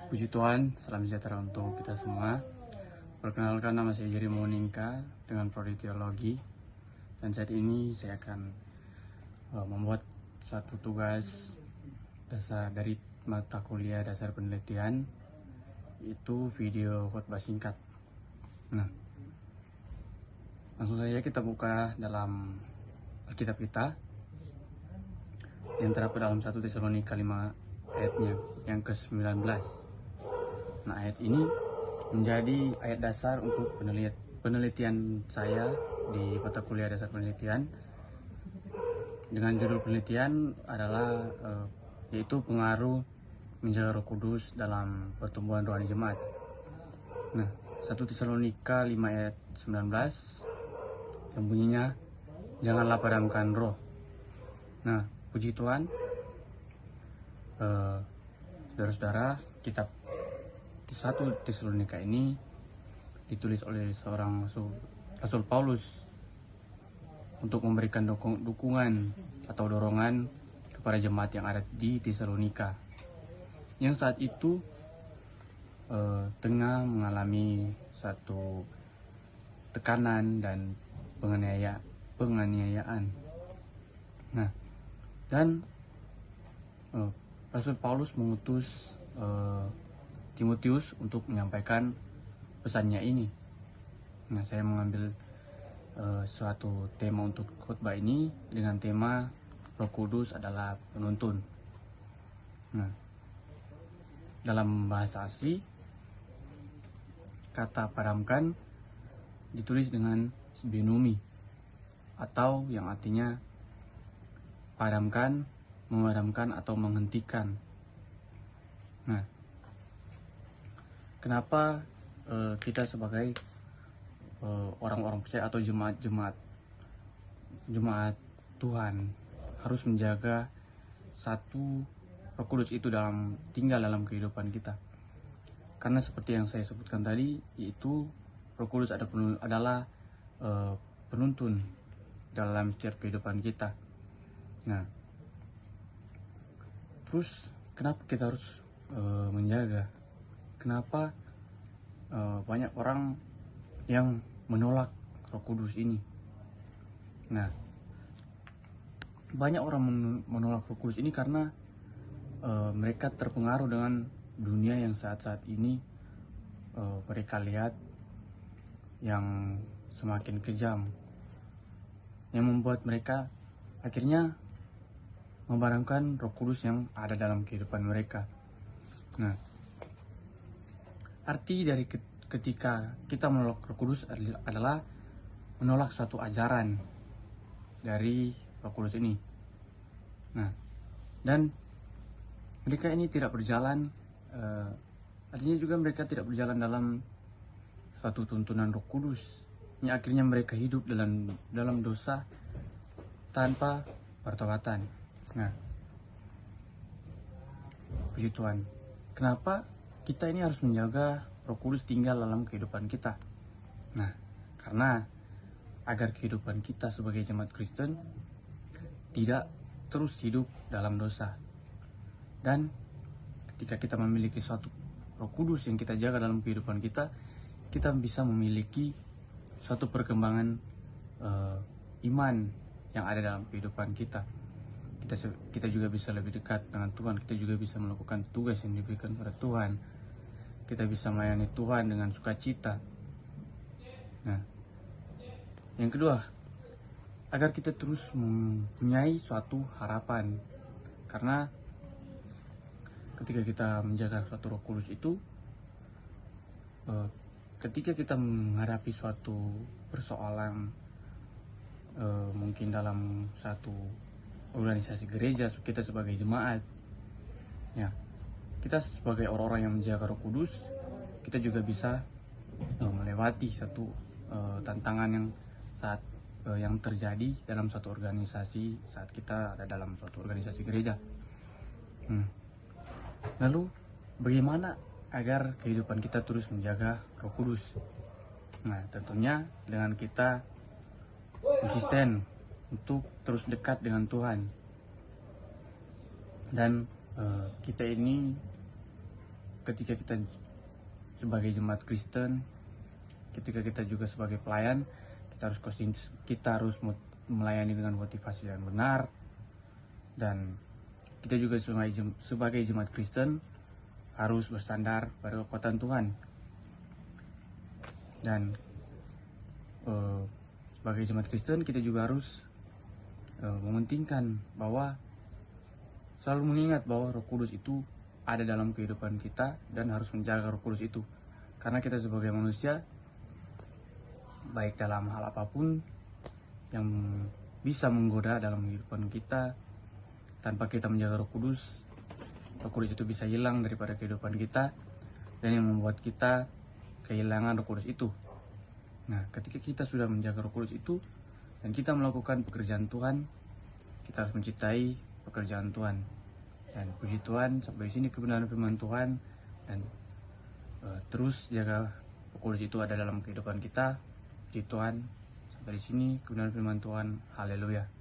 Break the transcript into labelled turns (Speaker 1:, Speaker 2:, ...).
Speaker 1: Puji Tuhan, salam sejahtera untuk kita semua. Perkenalkan, nama saya Jerry Moninka dengan prodi teologi. Dan saat ini saya akan membuat suatu tugas dasar dari mata kuliah dasar penelitian, itu video khotbah singkat. Nah, langsung saja kita buka dalam Alkitab kita yang terdapat dalam 1 Tesalonika 5 ayatnya yang ke-19. Nah, ayat ini menjadi ayat dasar untuk penelitian saya di mata kuliah dasar penelitian, dengan judul penelitian adalah yaitu pengaruh menjaga Roh Kudus dalam pertumbuhan rohani jemaat. Nah, 1 Tesalonika 5 ayat 19 yang bunyinya, janganlah padamkan roh. Nah, puji Tuhan, saudara-saudara, kitab 1 Tesalonika ini ditulis oleh seorang Rasul Paulus untuk memberikan dukungan atau dorongan kepada jemaat yang ada di Tesalonika yang saat itu tengah mengalami satu tekanan dan penganiayaan. Nah, dan Rasul Paulus mengutus Timotius untuk menyampaikan pesannya ini. Nah, saya mengambil suatu tema untuk khotbah ini dengan tema Roh Kudus adalah penuntun. Nah, dalam bahasa asli, kata padamkan ditulis dengan sbenumi, atau yang artinya padamkan, memadamkan atau menghentikan. Nah, kenapa kita sebagai orang-orang percaya atau jemaat Tuhan harus menjaga satu Roh Kudus itu tinggal dalam kehidupan kita? Karena seperti yang saya sebutkan tadi, yaitu Roh Kudus adalah penuntun dalam setiap kehidupan kita. Nah, terus kenapa kita harus menjaga? Kenapa banyak orang yang menolak Roh Kudus ini? Nah, banyak orang menolak Roh Kudus ini karena mereka terpengaruh dengan dunia yang saat-saat ini mereka lihat yang semakin kejam, yang membuat mereka akhirnya memadamkan Roh Kudus yang ada dalam kehidupan mereka. Nah, arti dari ketika kita menolak Roh Kudus adalah menolak suatu ajaran dari Roh Kudus ini. Nah, dan mereka ini tidak berjalan, artinya juga mereka tidak berjalan dalam suatu tuntunan Roh Kudus, yang akhirnya mereka hidup dalam dosa tanpa pertobatan. Nah, puji Tuhan, kenapa kita ini harus menjaga Roh Kudus tinggal dalam kehidupan kita? Nah, karena agar kehidupan kita sebagai jemaat Kristen tidak terus hidup dalam dosa. Dan ketika kita memiliki suatu Roh Kudus yang kita jaga dalam kehidupan kita, kita bisa memiliki suatu perkembangan iman yang ada dalam kehidupan kita. Kita juga bisa lebih dekat dengan Tuhan. Kita juga bisa melakukan tugas yang diberikan pada Tuhan. Kita bisa melayani Tuhan dengan sukacita. Nah, yang kedua, agar kita terus mempunyai suatu harapan. Karena ketika kita menjaga suatu Roh Kudus itu, ketika kita menghadapi suatu persoalan, mungkin dalam satu organisasi gereja, kita sebagai jemaat, ya, kita sebagai orang-orang yang menjaga Roh Kudus, kita juga bisa melewati satu tantangan yang terjadi dalam suatu organisasi saat kita ada dalam suatu organisasi gereja. Lalu bagaimana agar kehidupan kita terus menjaga Roh Kudus? Nah, tentunya dengan kita konsisten untuk terus dekat dengan Tuhan. Dan kita ini ketika kita sebagai jemaat Kristen, ketika kita juga sebagai pelayan, kita harus melayani dengan motivasi yang benar, dan kita juga sebagai jemaat Kristen harus bersandar pada kekuatan Tuhan. Dan sebagai jemaat Kristen kita juga harus mementingkan bahwa selalu mengingat bahwa Roh Kudus itu ada dalam kehidupan kita dan harus menjaga Roh Kudus itu, karena kita sebagai manusia, baik dalam hal apapun yang bisa menggoda dalam kehidupan kita, tanpa kita menjaga Roh Kudus itu bisa hilang daripada kehidupan kita, dan yang membuat kita kehilangan Roh Kudus itu. Nah, ketika kita sudah menjaga Roh Kudus itu dan kita melakukan pekerjaan Tuhan, kita harus mencintai pekerjaan Tuhan. Dan puji Tuhan, sampai sini kebenaran firman Tuhan, dan terus jaga Roh Kudus itu ada dalam kehidupan kita. Puji Tuhan, sampai di sini kebenaran firman Tuhan. Haleluya.